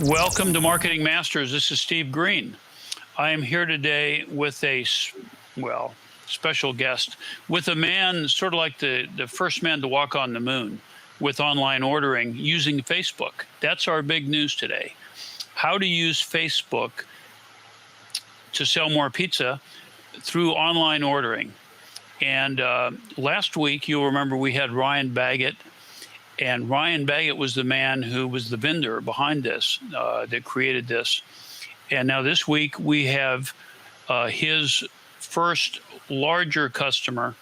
Welcome to Marketing Masters. This is Steve Green. I am here today with a, special guest, with a man sort of like the first man to walk on the moon with online ordering using Facebook. That's our big news today. How to use Facebook to sell more pizza through online ordering. And last week, you'll remember we had Ryan Baggett. And Ryan Baggett was the man who was the vendor behind this, that created this. And now this week we have his first larger customer,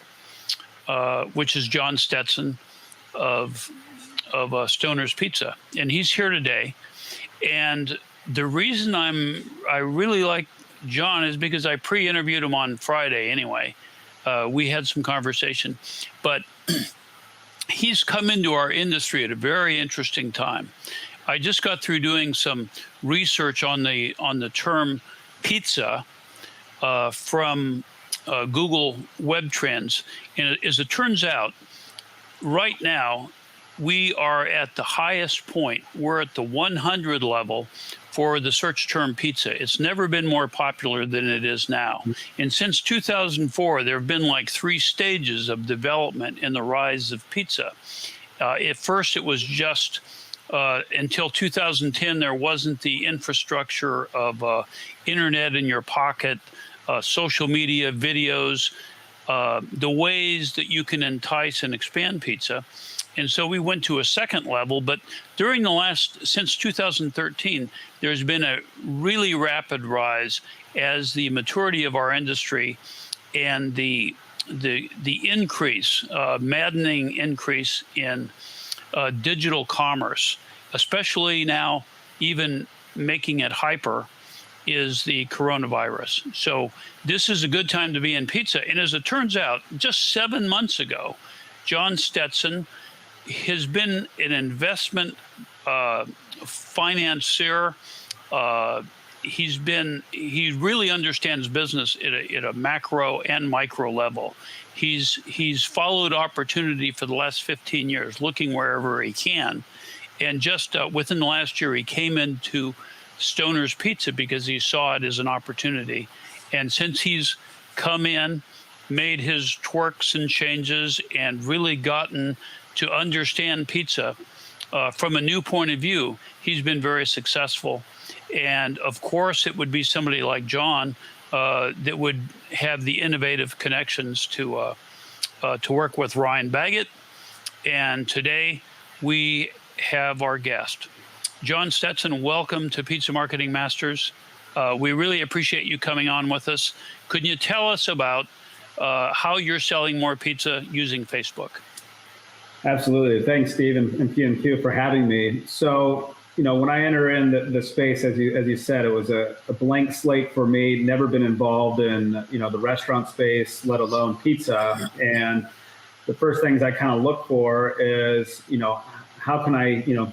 which is John Stetson of Stoner's Pizza. And he's here today. And the reason I really like John is because I pre-interviewed him on Friday anyway. We had some conversation, but he's come into our industry at a very interesting time. I just got through doing some research on the term pizza from Google Web Trends. And as it turns out, right now, we are at the highest point. We're at the 100 level for the search term pizza. It's never been more popular than it is now. And since 2004, there have been like 3 stages of development in the rise of pizza. At first, it was just until 2010, there wasn't the infrastructure of internet in your pocket, social media, videos, the ways that you can entice and expand pizza. And so we went to a second level, but since 2013, there's been a really rapid rise as the maturity of our industry and the increase, maddening increase in digital commerce, especially now even making it hyper, is the coronavirus. So this is a good time to be in pizza. And as it turns out, just 7 months ago, John Stetson has been an investment financier. He really understands business at a macro and micro level. He's followed opportunity for the last 15 years, looking wherever he can. And just within the last year, he came into Stoner's Pizza because he saw it as an opportunity. And since he's come in, made his twerks and changes, and really gotten to understand pizza from a new point of view, he's been very successful. And of course, it would be somebody like John that would have the innovative connections to work with Ryan Baggett. And today we have our guest. John Stetson, welcome to Pizza Marketing Masters. We really appreciate you coming on with us. Could you tell us about how you're selling more pizza using Facebook? Absolutely. Thanks, Steve and PMQ for having me. So, when I enter in the space, as you said, it was a blank slate for me, never been involved in, the restaurant space, let alone pizza. And the first things I kind of look for is, how can I,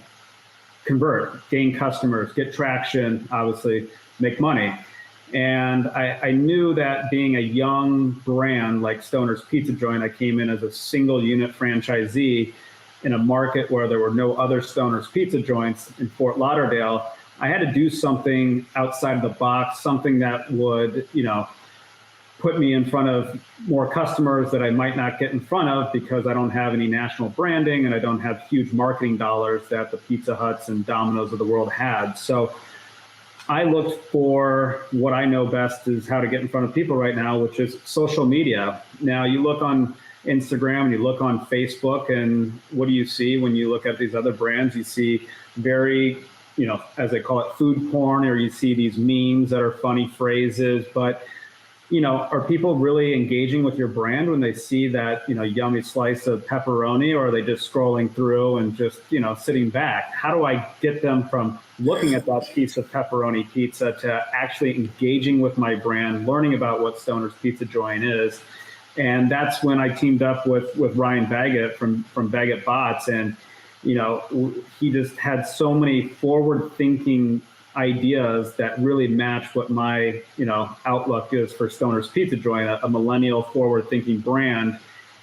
convert, gain customers, get traction, obviously make money. And I knew that being a young brand like Stoner's Pizza Joint, I came in as a single unit franchisee in a market where there were no other Stoner's Pizza Joints in Fort Lauderdale. I had to do something outside of the box, something that would, put me in front of more customers that I might not get in front of because I don't have any national branding and I don't have huge marketing dollars that the Pizza Huts and Domino's of the world had. So I looked for what I know best is how to get in front of people right now, which is social media. Now you look on Instagram and you look on Facebook, and what do you see when you look at these other brands? You see very, as they call it, food porn, or you see these memes that are funny phrases. But, are people really engaging with your brand when they see that, yummy slice of pepperoni, or are they just scrolling through and just, sitting back? How do I get them from looking at that piece of pepperoni pizza to actually engaging with my brand, learning about what Stoner's Pizza Joint is? And that's when I teamed up with Ryan Baggett from Baggett Bots. And, he just had so many forward-thinking ideas that really match what my, outlook is for Stoner's Pizza Joint, a millennial forward-thinking brand.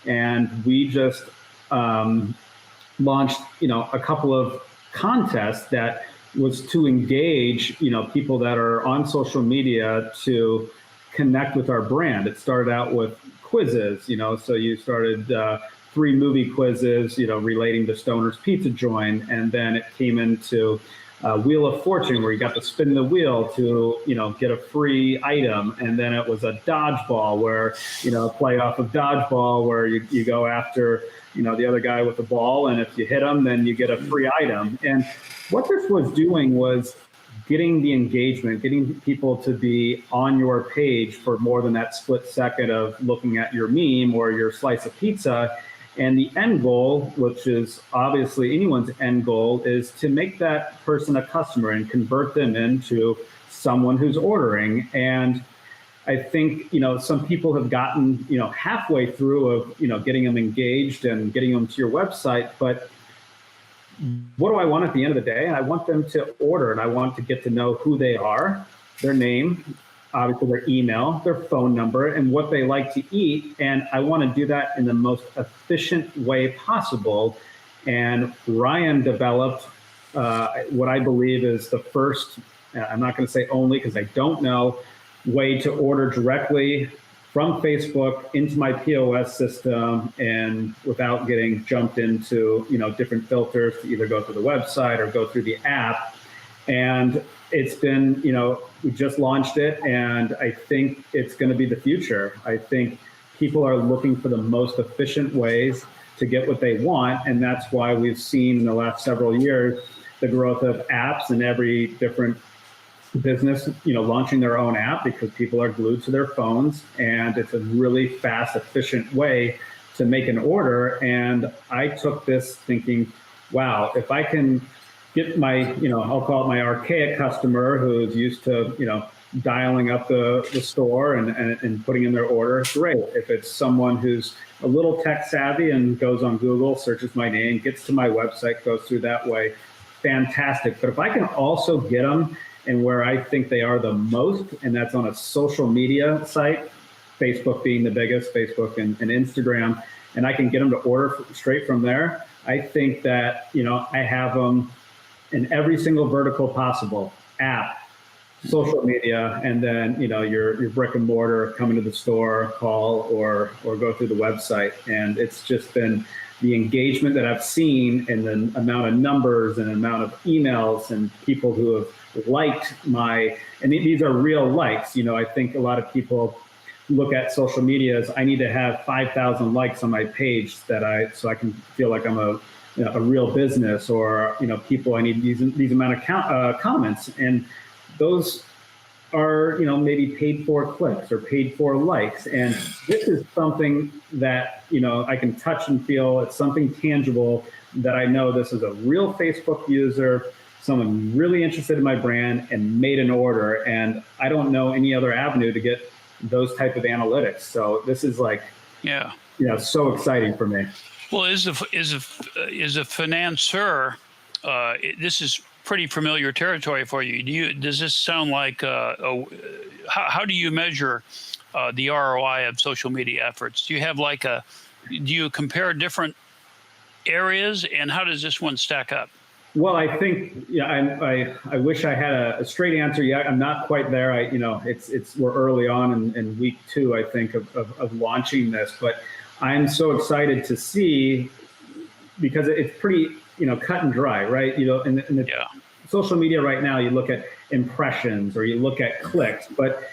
And we just launched, a couple of contests that was to engage, people that are on social media to connect with our brand. It started out with quizzes, so you started 3 movie quizzes, relating to Stoner's Pizza Joint, and then it came into Wheel of Fortune, where you got to spin the wheel to, get a free item, and then it was a dodgeball, where play off of dodgeball, where you go after the other guy with the ball, and if you hit him, then you get a free item. And what this was doing was getting the engagement, getting people to be on your page for more than that split second of looking at your meme or your slice of pizza. And the end goal, which is obviously anyone's end goal, is to make that person a customer and convert them into someone who's ordering. And I think, some people have gotten, halfway through of, getting them engaged and getting them to your website. But what do I want at the end of the day? I want them to order, and I want to get to know who they are, their name, obviously their email, their phone number, and what they like to eat. And I want to do that in the most efficient way possible. And Ryan developed what I believe is the first, I'm not going to say only because I don't know, way to order directly from Facebook into my POS system, and without getting jumped into, different filters to either go through the website or go through the app. And it's been, we just launched it, and I think it's going to be the future. I think people are looking for the most efficient ways to get what they want. And that's why we've seen in the last several years the growth of apps, and every different business, launching their own app, because people are glued to their phones, and it's a really fast, efficient way to make an order. And I took this thinking, wow, if I can get my, I'll call it my archaic customer who's used to, dialing up the store and putting in their order, great. If it's someone who's a little tech savvy and goes on Google, searches my name, gets to my website, goes through that way, fantastic. But if I can also get them and where I think they are the most, and that's on a social media site, Facebook being the biggest, Facebook and Instagram, and I can get them to order straight from there, I think that, I have them in every single vertical possible: app, social media, and then, your brick and mortar, coming to the store, call, or go through the website. And it's just been the engagement that I've seen, and the amount of numbers and amount of emails and people who have liked and these are real likes. I think a lot of people look at social media as, I need to have 5,000 likes on my page so I can feel like I'm a real business, or, people, I need these amount of comments. And those are, maybe paid for clicks or paid for likes. And this is something that, I can touch and feel. It's something tangible that I know this is a real Facebook user, someone really interested in my brand and made an order. And I don't know any other avenue to get those type of analytics. So this is like, so exciting for me. Well, as a financier, this is pretty familiar territory for you. Does this sound like how do you measure the ROI of social media efforts? Do you have do you compare different areas, and how does this one stack up? Well, I think, I wish I had a straight answer yet. I'm not quite there. We're early on in week 2, I think, of launching this, but I'm so excited to see, because it's pretty, cut and dry, right? In the social media right now, you look at impressions or you look at clicks, but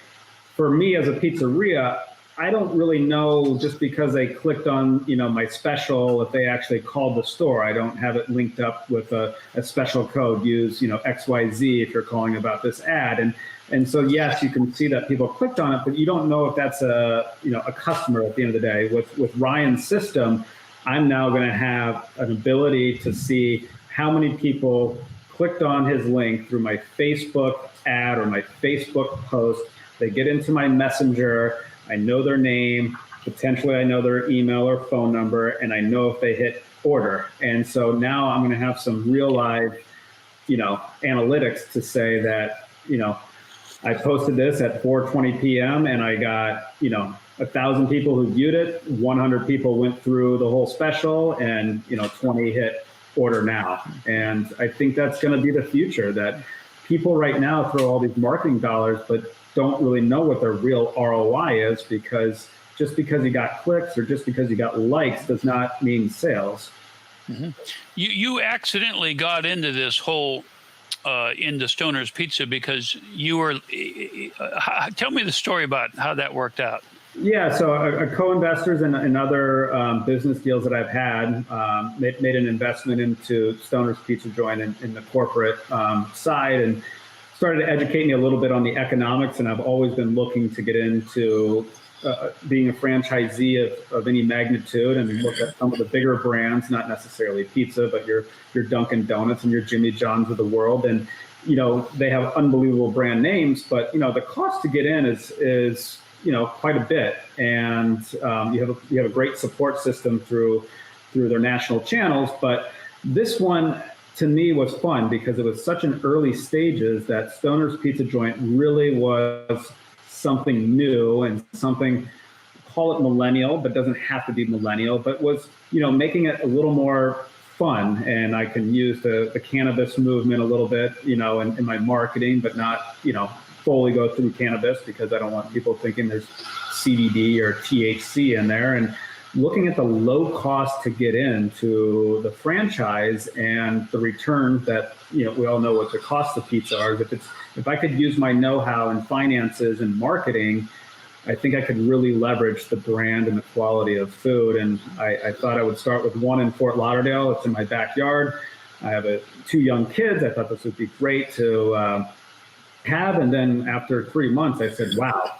for me as a pizzeria, I don't really know, just because they clicked on, my special, if they actually called the store. I don't have it linked up with a special code. Use, XYZ if you're calling about this ad. And so, yes, you can see that people clicked on it, but you don't know if that's a customer at the end of the day. With Ryan's system, I'm now going to have an ability to see how many people clicked on his link through my Facebook ad or my Facebook post. They get into my messenger. I know their name, potentially I know their email or phone number, and I know if they hit order. And so now I'm going to have some real live, analytics to say that, I posted this at 4:20 p.m. and I got, 1,000 people who viewed it, 100 people went through the whole special, and 20 hit order now. And I think that's going to be the future, that people right now throw all these marketing dollars, but don't really know what their real ROI is, because just because you got clicks or just because you got likes does not mean sales. Mm-hmm. You accidentally got into this whole into Stoner's Pizza because you were. Tell me the story about how that worked out. Yeah, so co-investors and other business deals that I've had made an investment into Stoner's Pizza Joint in the corporate side, and started to educate me a little bit on the economics. And I've always been looking to get into being a franchisee of any magnitude, and look at some of the bigger brands, not necessarily pizza, but your Dunkin' Donuts and your Jimmy John's of the world. And they have unbelievable brand names, but the cost to get in is quite a bit. And you have a great support system through their national channels. But this one, to me, was fun because it was such an early stages that Stoner's Pizza Joint really was something new and something, call it millennial, but doesn't have to be millennial, but was, making it a little more fun. And I can use the cannabis movement a little bit, in my marketing, but not, fully go through cannabis, because I don't want people thinking there's CBD or THC in there. And looking at the low cost to get into the franchise and the return that, we all know what the cost of pizza are. If I could use my know-how in finances and marketing, I think I could really leverage the brand and the quality of food. And I thought I would start with one in Fort Lauderdale. It's in my backyard. I have 2 young kids. I thought this would be great to have. And then after 3 months, I said, wow,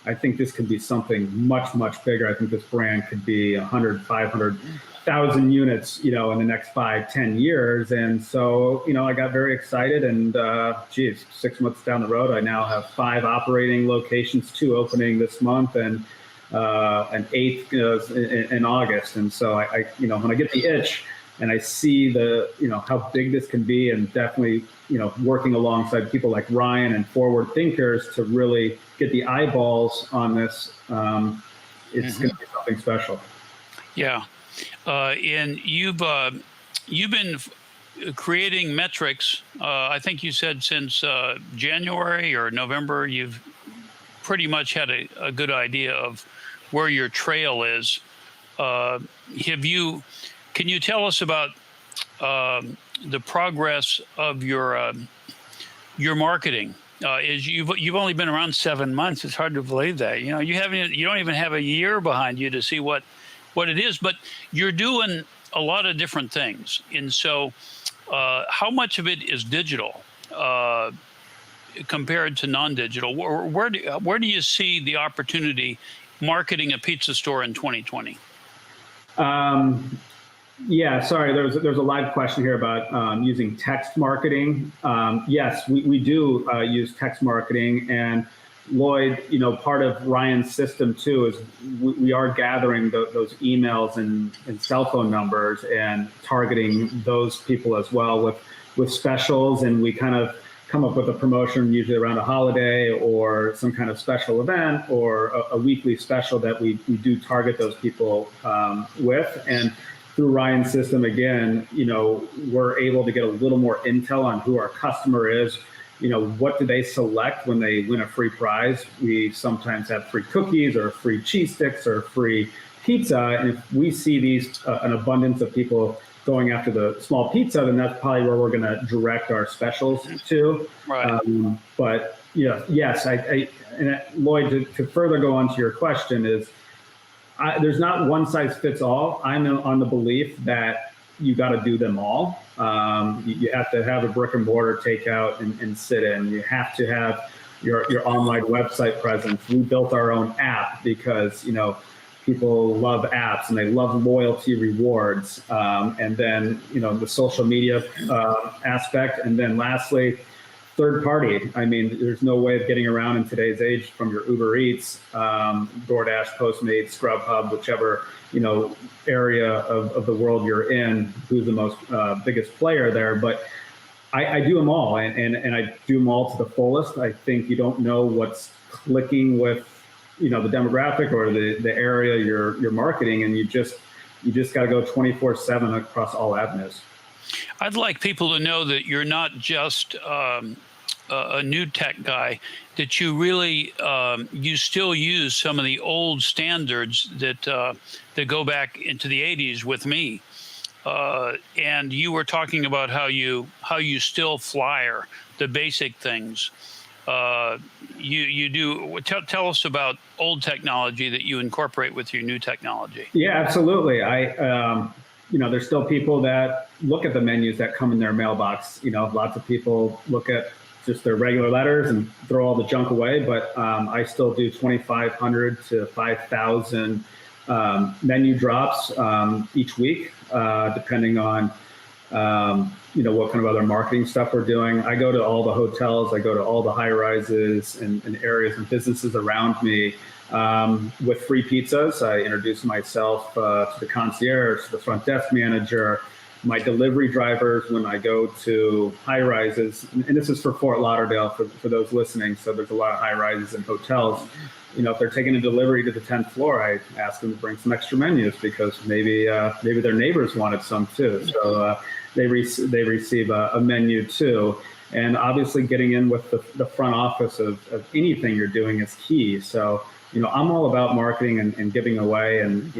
I think this could be something much, much bigger. I think this brand could be 100, 500,000 units, in the next 5, 10 years. And so, I got very excited, and 6 months down the road, I now have 5 operating locations, 2 opening this month, and an 8th in August. And so I when I get the itch and I see how big this can be, and definitely, working alongside people like Ryan and forward thinkers to really get the eyeballs on this, it's going to be something special. Yeah. And you've been creating metrics. I think you said since January or November, you've pretty much had a good idea of where your trail is. Can you tell us about the progress of your marketing? You've only been around 7 months. It's hard to believe that. You don't even have a year behind you to see what it is, but you're doing a lot of different things. And so how much of it is digital compared to non-digital? Where do you see the opportunity marketing a pizza store in 2020? Yeah, sorry, there's a live question here about using text marketing. Yes, we do use text marketing, and Lloyd, part of Ryan's system too is we are gathering those emails and cell phone numbers and targeting those people as well with specials. And we kind of come up with a promotion, usually around a holiday or some kind of special event or a weekly special that we do target those people with. And through Ryan's system, again, we're able to get a little more intel on who our customer is. What do they select when they win a free prize? We sometimes have free cookies or free cheese sticks or free pizza. And if we see an abundance of people going after the small pizza, then that's probably where we're going to direct our specials to. Right. But yes, and Lloyd, to further go on to your question is, there's not one size fits all. I'm on the belief that you got to do them all. You have to have a brick and mortar takeout and sit in. You have to have your online website presence. We built our own app because, people love apps and they love loyalty rewards. And then, the social media aspect. And then lastly, third party. I mean, there's no way of getting around in today's age from your Uber Eats, DoorDash, Postmates, Grubhub, whichever, area of the world you're in, who's the most biggest player there. But I do them all, and I do them all to the fullest. I think you don't know what's clicking with, the demographic or the area you're marketing, and you just got to go 24/7 across all avenues. I'd like people to know that you're not just a new tech guy, that you really you still use some of the old standards that go back into the 80s with me. And you were talking about how you still flyer the basic things. You do. Tell us about old technology that you incorporate with your new technology. Yeah, absolutely. There's still people that look at the menus that come in their mailbox. Lots of people look at just their regular letters and throw all the junk away. But I still do 2,500 to 5,000 menu drops each week, depending on what kind of other marketing stuff we're doing. I go to all the hotels, I go to all the high rises and areas and businesses around me with free pizzas. I introduce myself to the concierge, to the front desk manager, my delivery drivers when I go to high rises. And this is for Fort Lauderdale for those listening. So there's a lot of high rises and hotels. If they're taking a delivery to the 10th floor, I ask them to bring some extra menus because maybe their neighbors wanted some too. So they receive a menu too. And obviously getting in with the front office of anything you're doing is key. So, I'm all about marketing and giving away. And,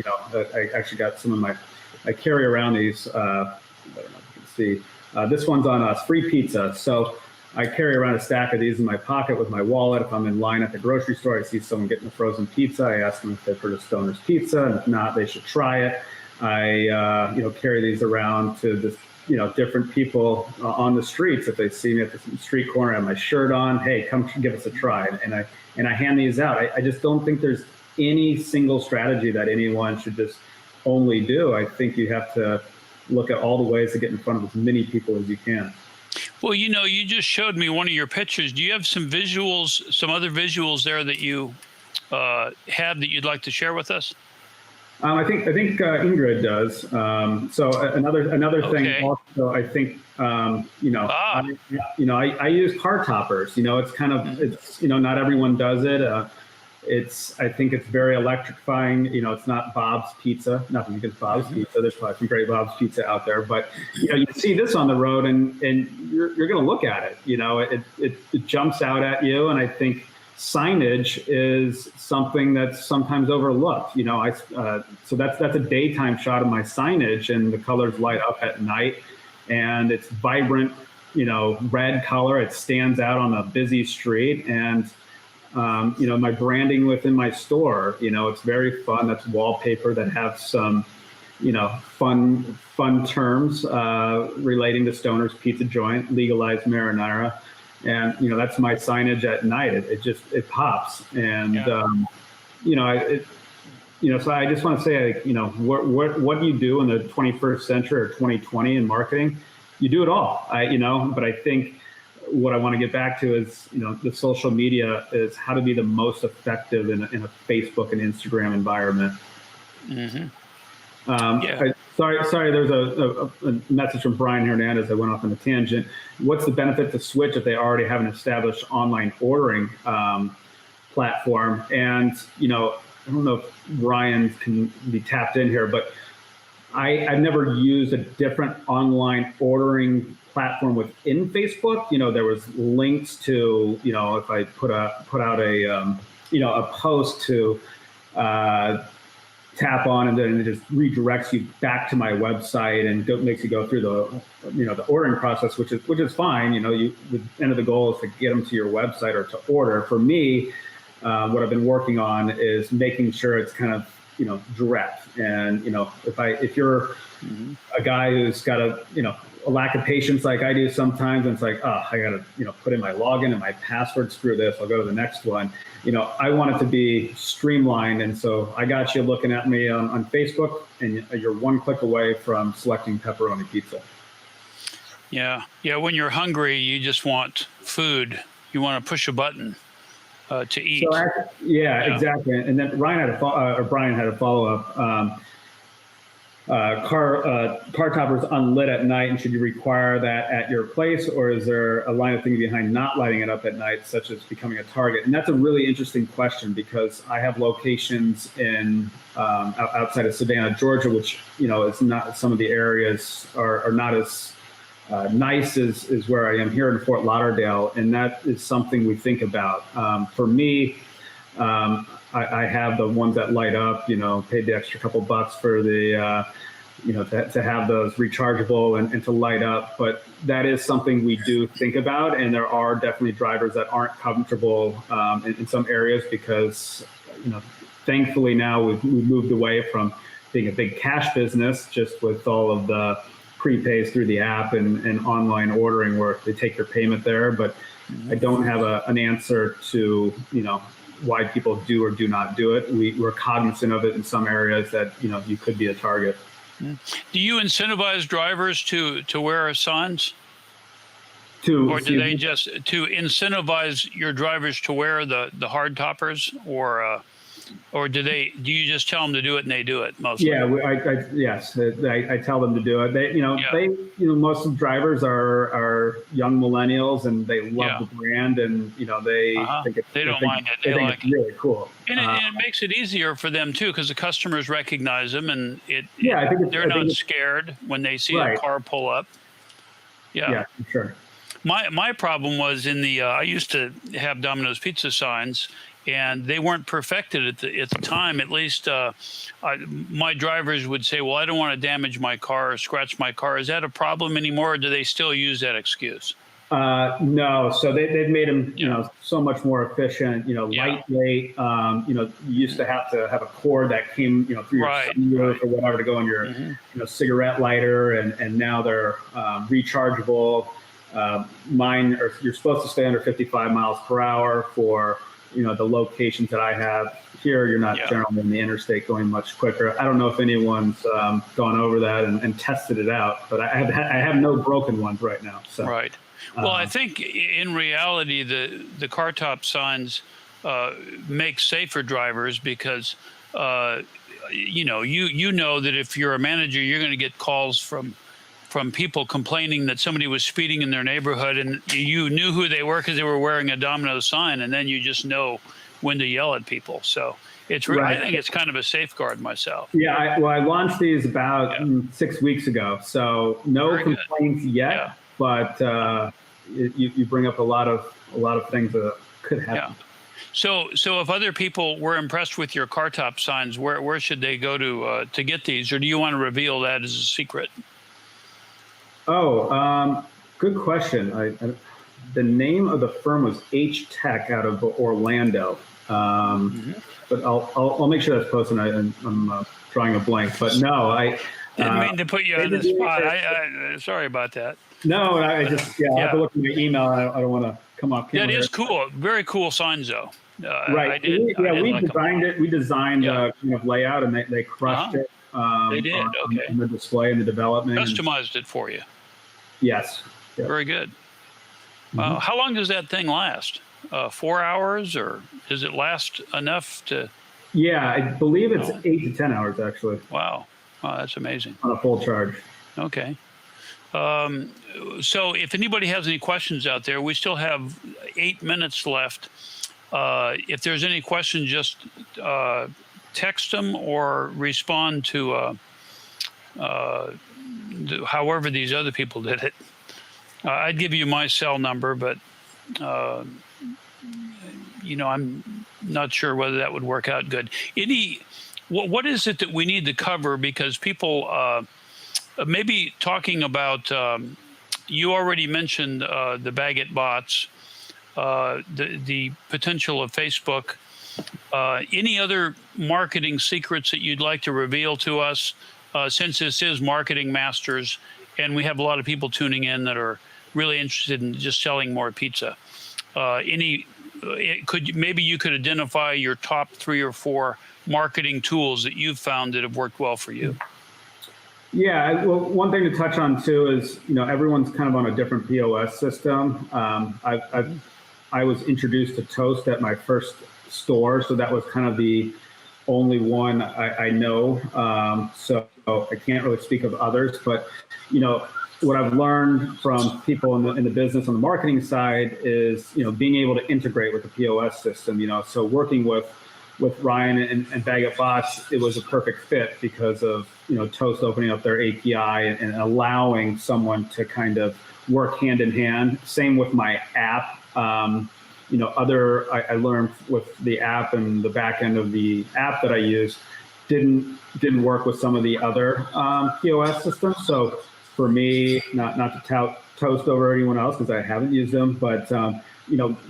I actually got some of I carry around these, I don't know if you can see, this one's on us, free pizza. So I carry around a stack of these in my pocket with my wallet. If I'm in line at the grocery store, I see someone getting a frozen pizza. I ask them if they've heard of Stoner's Pizza, and if not, they should try it. I, carry these around to just, different people on the streets. If they see me at the street corner, I have my shirt on. Hey, come give us a try. And I hand these out. I just don't think there's any single strategy that anyone should just only do. I think you have to look at all the ways to get in front of as many people as you can. Well, you just showed me one of your pictures. Do you have some visuals, some other visuals there that you have that you'd like to share with us? I think Ingrid does. So another thing Okay. also, I think I use car toppers. It's kind of not everyone does it. I think it's very electrifying. It's not Bob's Pizza. Nothing against Bob's Pizza. There's probably some great Bob's Pizza out there, but you see this on the road, and you're going to look at it. It jumps out at you, and I think signage is something that's sometimes overlooked. So that's a daytime shot of my signage, and the colors light up at night, and it's vibrant, red color. It stands out on a busy street, and my branding within my store, it's very fun. That's wallpaper that have some, fun terms relating to Stoner's Pizza Joint, legalized marinara. And, that's my signage at night. It pops. And, so I just want to say, what you do in the 21st century or 2020 in marketing, you do it all, but I think what I want to get back to is, the social media is how to be the most effective in a Facebook and Instagram environment. Mm-hmm. Sorry, there's a message from Brian Hernandez. I went off on a tangent. What's the benefit to switch if they already have an established online ordering platform? And, I don't know if Ryan can be tapped in here, but I've never used a different online ordering platform within Facebook. There was links to, if I put out a post to tap on, and then it just redirects you back to my website and makes you go through the ordering process, which is fine. The end of the goal is to get them to your website or to order. For me, what I've been working on is making sure it's kind of direct. And if you're a guy who's got a lack of patience like I do sometimes, and it's like, oh, I gotta put in my login and my password, screw this, I'll go to the next one. I want it to be streamlined, and so I got you looking at me on Facebook, and you're one click away from selecting pepperoni pizza. Yeah. When you're hungry, you just want food. You want to push a button to eat. So exactly. And then Brian had a follow up. Car toppers unlit at night, and should you require that at your place, or is there a line of thinking behind not lighting it up at night, such as becoming a target? And that's a really interesting question, because I have locations in outside of Savannah, Georgia, which is not, some of the areas are not as Nice is where I am here in Fort Lauderdale, and that is something we think about. For me, I have the ones that light up, paid the extra couple bucks for the, to have those rechargeable and to light up. But that is something we do think about. And there are definitely drivers that aren't comfortable in some areas because, thankfully now we've moved away from being a big cash business just with all of the prepays through the app and online ordering where they take your payment there. But I don't have an answer to, why people do or do not do it. We're cognizant of it in some areas that, you could be a target. Do you incentivize drivers to wear signs? Or do they just to incentivize your drivers to wear the hard toppers, or do you just tell them to do it and they do it mostly? Yeah, yes, I tell them to do it. They, most of the drivers are young millennials and they love the brand, and they think they don't mind it. They like it's really cool, and it makes it easier for them too because the customers recognize them, and I think they're not scared when they see a car pull up. Yeah, for sure. My problem was I used to have Domino's Pizza signs, and they weren't perfected at the time. At least my drivers would say, well, I don't want to damage my car or scratch my car. Is that a problem anymore, or do they still use that excuse? No, so they've made them, so much more efficient, lightweight. You used to have a cord that came, through your sunroof or whatever to go in your, cigarette lighter, and now they're rechargeable. You're supposed to stay under 55 miles per hour for, the locations that I have here. You're not generally in the interstate going much quicker. I don't know if anyone's gone over that and tested it out, but I have no broken ones right now. So. Right. Well, I think in reality, the Cartop signs make safer drivers because, you know that if you're a manager, you're going to get calls from people complaining that somebody was speeding in their neighborhood, and you knew who they were because they were wearing a Domino's sign, and then you just know when to yell at people. So it's really, I think it's kind of a safeguard myself. Yeah, I launched these about 6 weeks ago, so no complaints yet, but you bring up a lot of things that could happen. Yeah. So if other people were impressed with your Cartop signs, where should they go to get these, or do you want to reveal that as a secret? Oh, good question. The name of the firm was H Tech out of Orlando, but I'll make sure that's posted. I'm drawing a blank, but no, I didn't mean to put you on the spot. I sorry about that. No, I just I have to look at my email. I don't want to come off camera. That is cool. Very cool signs, though. Right. We designed it. We designed kind of layout, and they crushed it. They did. On the display and the development. Customized it for you. Yes. Yep. Very good. How long does that thing last? 4 hours, or does it last enough to? Yeah, I believe it's 8 to 10 hours actually. Wow, that's amazing. On a full charge. Okay. So if anybody has any questions out there, we still have 8 minutes left. If there's any questions, just text them or respond to however these other people did it. I'd give you my cell number, but I'm not sure whether that would work out good. What is it that we need to cover? Because people maybe talking about, you already mentioned the Baguette bots, the potential of Facebook. Any other marketing secrets that you'd like to reveal to us? Since this is Marketing Masters, and we have a lot of people tuning in that are really interested in just selling more pizza. Maybe you could identify your top 3 or 4 marketing tools that you've found that have worked well for you. Yeah, well, one thing to touch on too is everyone's kind of on a different POS system. I was introduced to Toast at my first store, so that was kind of the only one I know. So I can't really speak of others, but what I've learned from people in the business on the marketing side is being able to integrate with the POS system. So working with Ryan and Baguette Bots, it was a perfect fit because of Toast opening up their API and allowing someone to kind of work hand in hand. Same with my app. I learned with the app and the back end of the app that I use didn't work with some of the other POS systems. So for me, not to tout Toast over anyone else because I haven't used them, but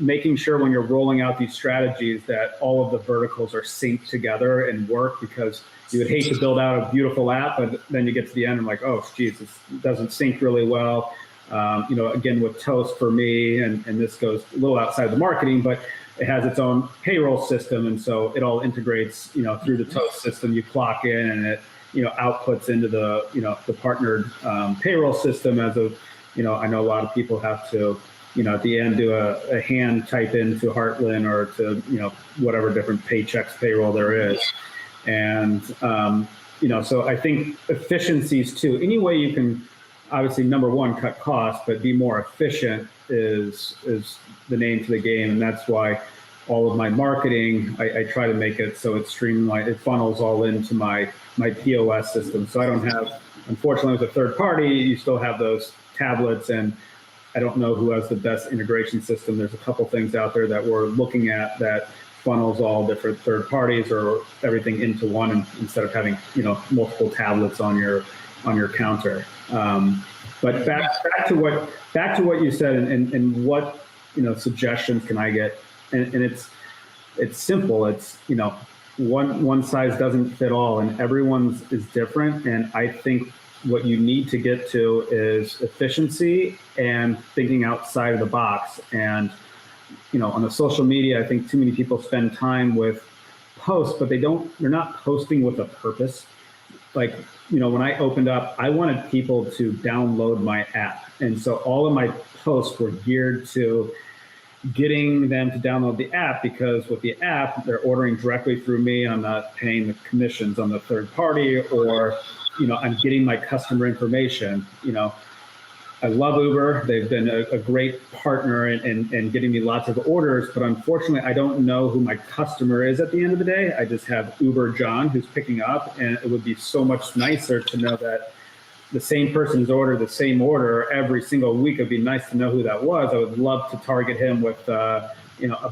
making sure when you're rolling out these strategies that all of the verticals are synced together and work, because you would hate to build out a beautiful app, but then you get to the end and like, oh, geez, this doesn't sync really well. Again, with Toast for me, and this goes a little outside the marketing, but it has its own payroll system. And so it all integrates, through the Toast system. You clock in and it, outputs into the, the partnered payroll system as of, I know a lot of people have to, at the end do a hand type into Heartland or to, whatever different paychecks payroll there is. And, so I think efficiencies too, any way you can, obviously, number one, cut costs, but be more efficient is the name to the game. And that's why all of my marketing, I try to make it so it's streamlined, it funnels all into my POS system. So I don't have, unfortunately, with a third party, you still have those tablets, and I don't know who has the best integration system. There's a couple things out there that we're looking at that funnels all different third parties or everything into one, and instead of having, multiple tablets on your counter. But back to what you said, and what suggestions can I get? And it's simple. It's one size doesn't fit all, and everyone's is different. And I think what you need to get to is efficiency and thinking outside of the box. And on the social media, I think too many people spend time with posts, but they're not posting with a purpose. Like, when I opened up, I wanted people to download my app. And so all of my posts were geared to getting them to download the app, because with the app, they're ordering directly through me. I'm not paying the commissions on the third party, or, I'm getting my customer information. I love Uber. They've been a great partner in getting me lots of orders, but unfortunately, I don't know who my customer is at the end of the day. I just have Uber John who's picking up, and it would be so much nicer to know that the same person's ordered the same order every single week. It'd be nice to know who that was. I would love to target him with, a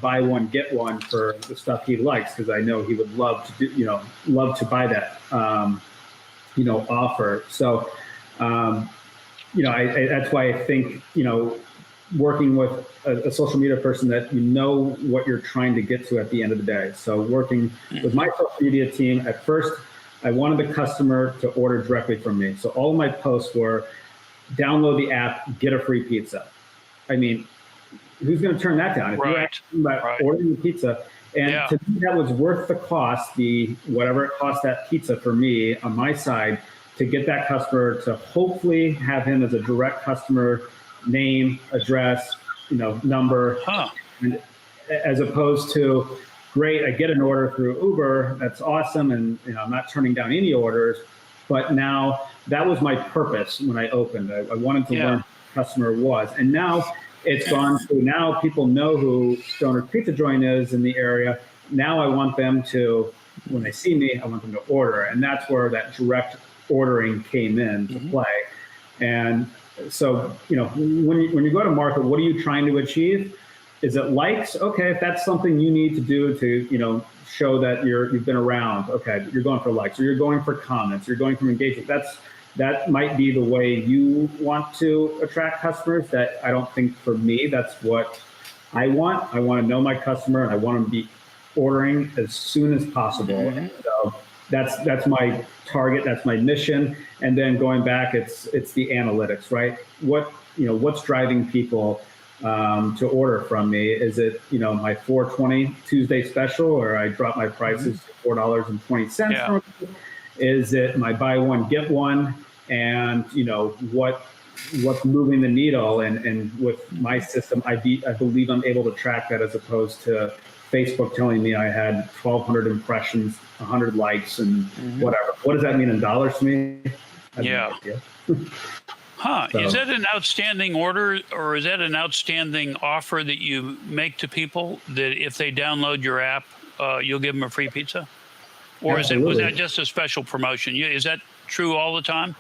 buy one, get one for the stuff he likes, because I know he would love to do, love to buy that, offer. So, that's why I think, working with a social media person that what you're trying to get to at the end of the day. So working with my social media team, at first, I wanted the customer to order directly from me. So all of my posts were download the app, get a free pizza. I mean, who's going to turn that down? If you're asking about ordering the pizza, and to me, that was worth the cost, whatever it cost that pizza for me on my side, to get that customer to hopefully have him as a direct customer, name, address, number, and as opposed to, great, I get an order through Uber, that's awesome, and I'm not turning down any orders, but now that was my purpose when I opened. I wanted to learn who the customer was, and now it's gone to, now people know who Stoner's Pizza Joint is in the area. Now I want them to, when they see me, I want them to order, and that's where that direct ordering came in to play. And so, when you go to market, what are you trying to achieve? Is it likes? Okay, if that's something you need to do to, show that you've been around, okay, you're going for likes, or you're going for comments, you're going for engagement. That might be the way you want to attract customers. That I don't think for me, that's what I want. I want to know my customer, and I want to be ordering as soon as possible. And so that's my target, that's my mission. And then going back, it's the analytics, right? What's driving people to order from me? Is it, my 420 Tuesday special, or I drop my prices to $4.20? Yeah. Is it my buy one, get one? And, what's moving the needle? And with my system, I believe I'm able to track that, as opposed to Facebook telling me I had 1,200 impressions, 100 likes, and whatever. What does that mean in dollars to me? Yeah. So. Is that an outstanding order, or is that an outstanding offer that you make to people, that if they download your app, you'll give them a free pizza? Or was that just a special promotion? Is that true all the time?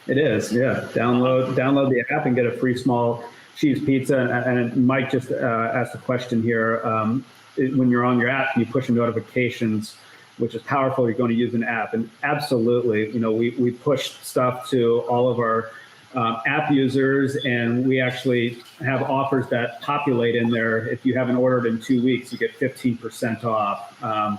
It is, yeah. Download the app and get a free small cheese pizza. And Mike just asked a question here. When you're on your app, you push notifications, which is powerful. You're going to use an app, and absolutely, we push stuff to all of our app users, and we actually have offers that populate in there. If you haven't ordered in 2 weeks, you get 15% off.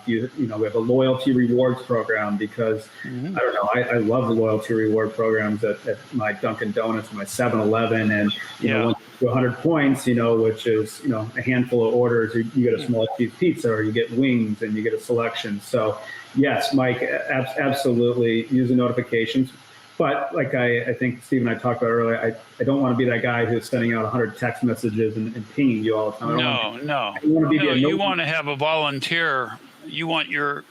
We have a loyalty rewards program because I don't know, I love the loyalty reward programs at my Dunkin' Donuts, my 7-Eleven, and once you get 100 points, which is a handful of orders, you get a small cheese pizza, or you get wings, and you get a selection. So yes, Mike, absolutely use the notifications. But like I think Steve and I talked about earlier, I don't want to be that guy who's sending out 100 text messages and pinging you all the time. You want to have a volunteer. You want your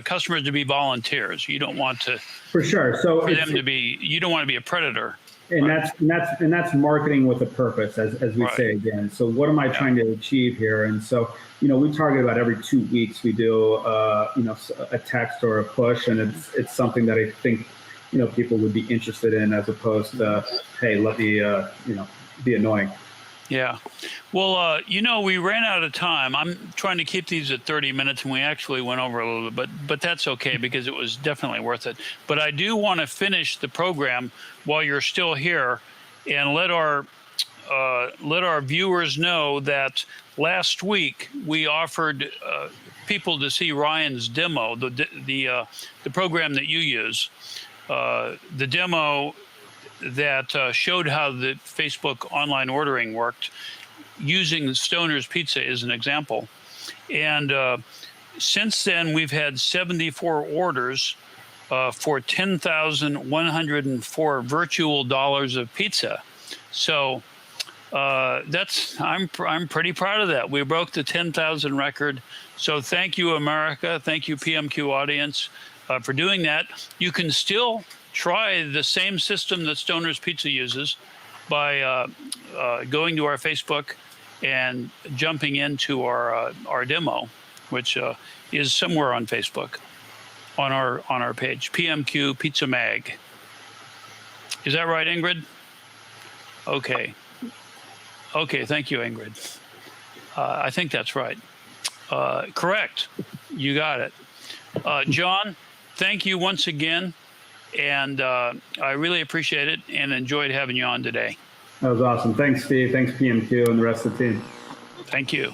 customers to be volunteers. You don't want to for sure. So for them to be. You don't want to be a predator. And that's marketing with a purpose, as we say again. So what am I trying to achieve here? And so we target about every 2 weeks. We do a text or a push, and it's something that I think people would be interested in, as opposed to, hey, let me, be annoying. Yeah. Well, we ran out of time. I'm trying to keep these at 30 minutes, and we actually went over a little bit, but that's okay because it was definitely worth it. But I do want to finish the program while you're still here, and let our viewers know that last week we offered people to see Ryan's demo, the program that you use. The demo that showed how the Facebook online ordering worked, using Stoner's Pizza as an example. And since then, we've had 74 orders for 10,104 virtual dollars of pizza. So I'm pretty proud of that. We broke the 10,000 record. So thank you, America. Thank you, PMQ audience, for doing that. You can still try the same system that Stoner's Pizza uses by going to our Facebook and jumping into our demo, which is somewhere on Facebook, on our page, PMQ Pizza Mag. Is that right, Ingrid? Okay. Thank you, Ingrid. I think that's right. Correct. You got it. John, thank you once again. And I really appreciate it and enjoyed having you on today. That was awesome. Thanks, Steve. Thanks, PMQ, and the rest of the team. Thank you.